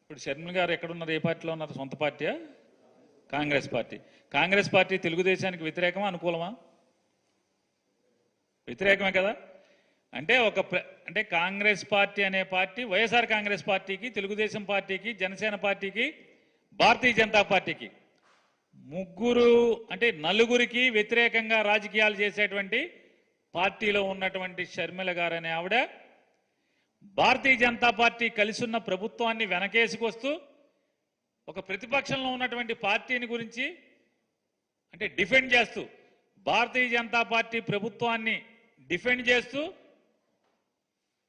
ఇప్పుడు షర్మిల గారు ఎక్కడున్నారు? ఏ పార్టీలో ఉన్నారు? సొంత పార్టీయా? కాంగ్రెస్ పార్టీ. కాంగ్రెస్ పార్టీ తెలుగుదేశానికి వ్యతిరేకమా అనుకూలమా? వ్యతిరేకమే కదా. అంటే అంటే కాంగ్రెస్ పార్టీ అనే పార్టీ వైఎస్ఆర్ కాంగ్రెస్ పార్టీకి, తెలుగుదేశం పార్టీకి, జనసేన పార్టీకి, భారతీయ జనతా పార్టీకి ముగ్గురు అంటే నలుగురికి వ్యతిరేకంగా రాజకీయాలు చేసేటువంటి పార్టీలో ఉన్నటువంటి షర్మిల గారు అనే ఆవిడ భారతీయ జనతా పార్టీ కలిసి ఉన్న ప్రభుత్వాన్ని వెనకేసుకొస్తూ ఒక ప్రతిపక్షంలో ఉన్నటువంటి పార్టీని గురించి అంటే డిఫెండ్ చేస్తూ భారతీయ జనతా పార్టీ ప్రభుత్వాన్ని డిఫెండ్ చేస్తూ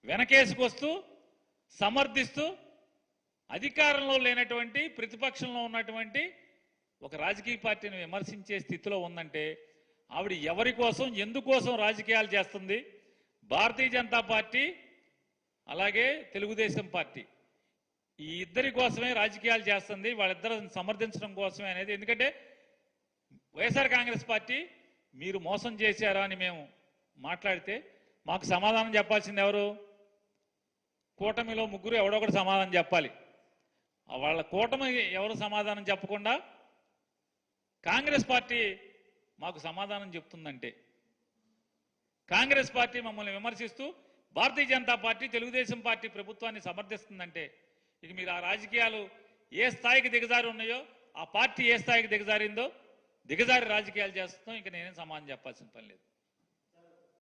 వెనకేసుకొస్తూ సమర్థిస్తూ అధికారంలో లేనటువంటి ప్రతిపక్షంలో ఉన్నటువంటి ఒక రాజకీయ పార్టీని విమర్శించే స్థితిలో ఉందంటే ఆవిడ ఎవరి కోసం ఎందుకోసం రాజకీయాలు చేస్తుంది? భారతీయ జనతా పార్టీ అలాగే తెలుగుదేశం పార్టీ ఈ ఇద్దరి కోసమే రాజకీయాలు చేస్తుంది, వాళ్ళిద్దరిని సమర్థించడం కోసమే అనేది. ఎందుకంటే వైఎస్ఆర్ కాంగ్రెస్ పార్టీ మీరు మోసం చేశారా అని మేము మాట్లాడితే మాకు సమాధానం చెప్పాల్సింది ఎవరు? కూటమిలో ముగ్గురు ఎవడో ఒకటి సమాధానం చెప్పాలి. వాళ్ళ కూటమి ఎవరు సమాధానం చెప్పకుండా కాంగ్రెస్ పార్టీ మాకు సమాధానం చెప్తుందంటే, కాంగ్రెస్ పార్టీ మమ్మల్ని విమర్శిస్తూ భారతీయ జనతా పార్టీ తెలుగుదేశం పార్టీ ప్రభుత్వాన్ని సమర్థిస్తుందంటే ఇక మీరు ఆ రాజకీయాలు ఏ స్థాయికి దిగజారి ఉన్నాయో, ఆ పార్టీ ఏ స్థాయికి దిగజారిందో దిగజారి రాజకీయాలు చేస్తుందో ఇంకా నేనేం సమాధానం చెప్పాల్సిన పని లేదు.